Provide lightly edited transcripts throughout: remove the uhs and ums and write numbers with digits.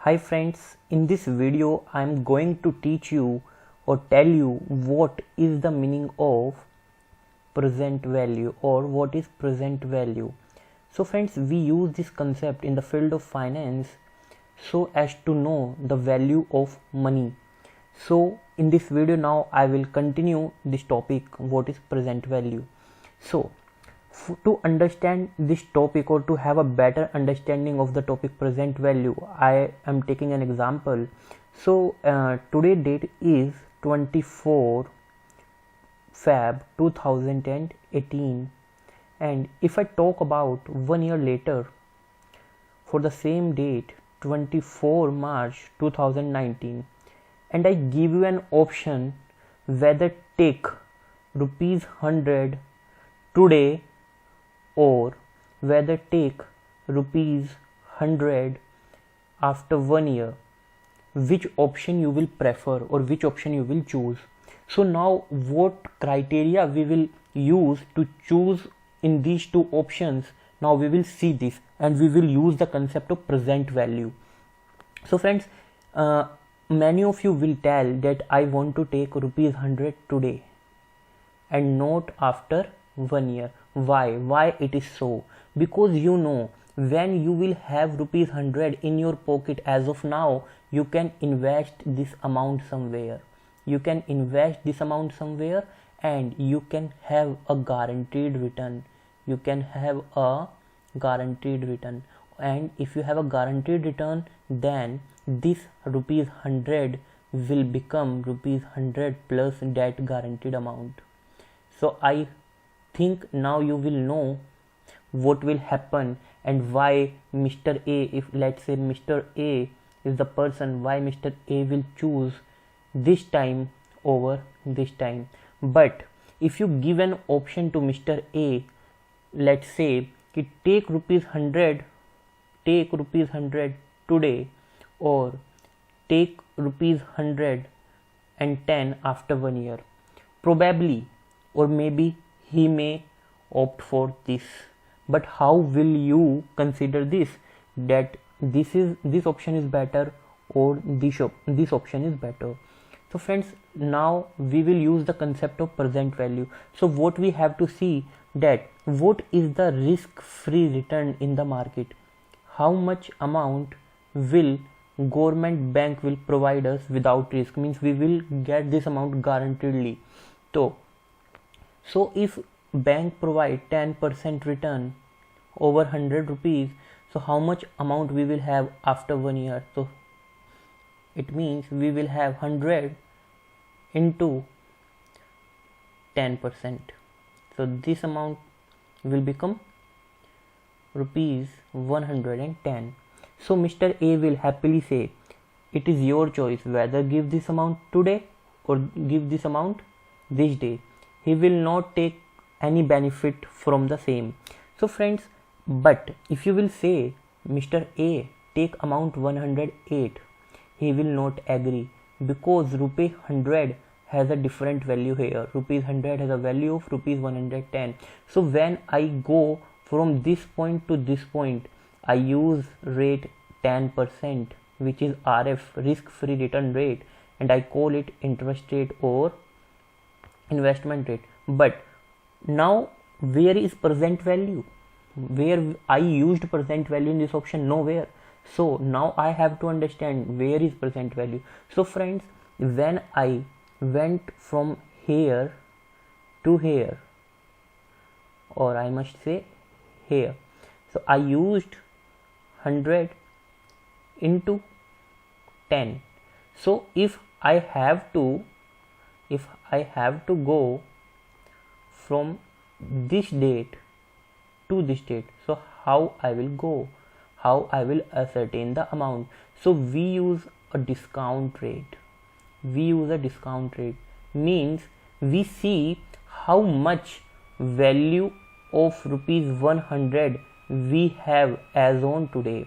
Hi friends, in this video I am going to teach you or tell you what is the meaning of present value or what is present value. So friends, we use this concept in the field of finance so as to know the value of money. So in this video now I will continue this topic, what is present value. So to understand this topic or to have a better understanding of the topic present value, I am taking an example. So today date is 24 Feb 2018, and if I talk about 1 year later for the same date 24 March 2019, and I give you an option whether take rupees 100 today or whether take rupees 100 after 1 year, which option you will prefer or which option you will choose. So now what criteria we will use to choose in these two options, now we will see this and we will use the concept of present value. So friends, many of you will tell that I want to take rupees 100 today and not after 1 year. Why it is so? Because you know, when you will have rupees 100 in your pocket as of now, you can invest this amount somewhere. You can invest this amount somewhere and you can have a guaranteed return. You can have a guaranteed return, and if you have a guaranteed return, then this rupees 100 will become rupees 100 plus that guaranteed amount. So I think now you will know what will happen and why Mr. A, if let's say Mr. A is the person, why Mr. A will choose this time over this time. But if you give an option to Mr. A, let's say take rupees 100 today or take rupees 110 after 1 year, probably or maybe he may opt for this. But how will you consider this, that this option is better or this option is better? So friends, now we will use the concept of present value. So what we have to see, that what is the risk free return in the market, how much amount will government bank will provide us without risk, means we will get this amount guaranteedly. So if bank provide 10% return over 100 rupees, so how much amount we will have after 1 year? So it means we will have 100 into 10%. So this amount will become rupees 110. So Mr. A will happily say, it is your choice whether give this amount today or give this amount this day. He will not take any benefit from the same. So friends, but if you will say Mr. A take amount 108, he will not agree, because rupee 100 has a different value here. Rupees 100 has a value of rupees 110. So when I go from this point to this point, I use rate 10%, which is RF, risk free return rate, and I call it interest rate or investment rate. But now where is present value? Where I used present value in this option? Nowhere. So now I have to understand where is present value. So friends, when I went from here to here, or I must say here, so I used 100 into 10. So if I have to go from this date to this date, so how I will go, how I will ascertain the amount? So we use a discount rate. Means we see how much value of rupees 100 we have as on today.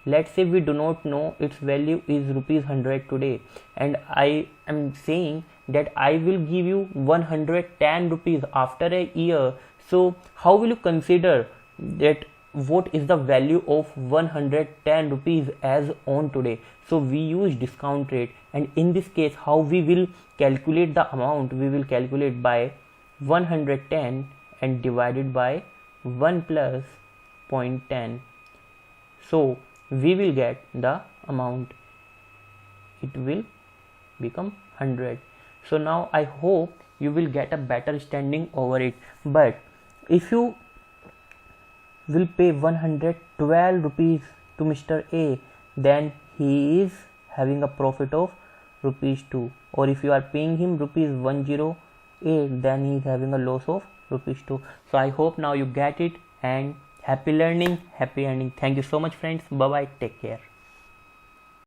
Let's say we do not know its value is rupees 100 today, and I am saying that I will give you 110 rupees after a year. So how will you consider that what is the value of 110 rupees as on today. So we use discount rate, and in this case how we will calculate the amount, we will calculate by 110 and divided by 1 plus 0.10. So we will get the amount, it will become 100. So now I hope you will get a better standing over it. But if you will pay 112 rupees to Mr. A, then he is having a profit of rupees 2. Or if you are paying him rupees 108, then he is having a loss of rupees 2. So I hope now you get it, and happy learning, happy earning. Thank you so much friends. Bye bye, take care.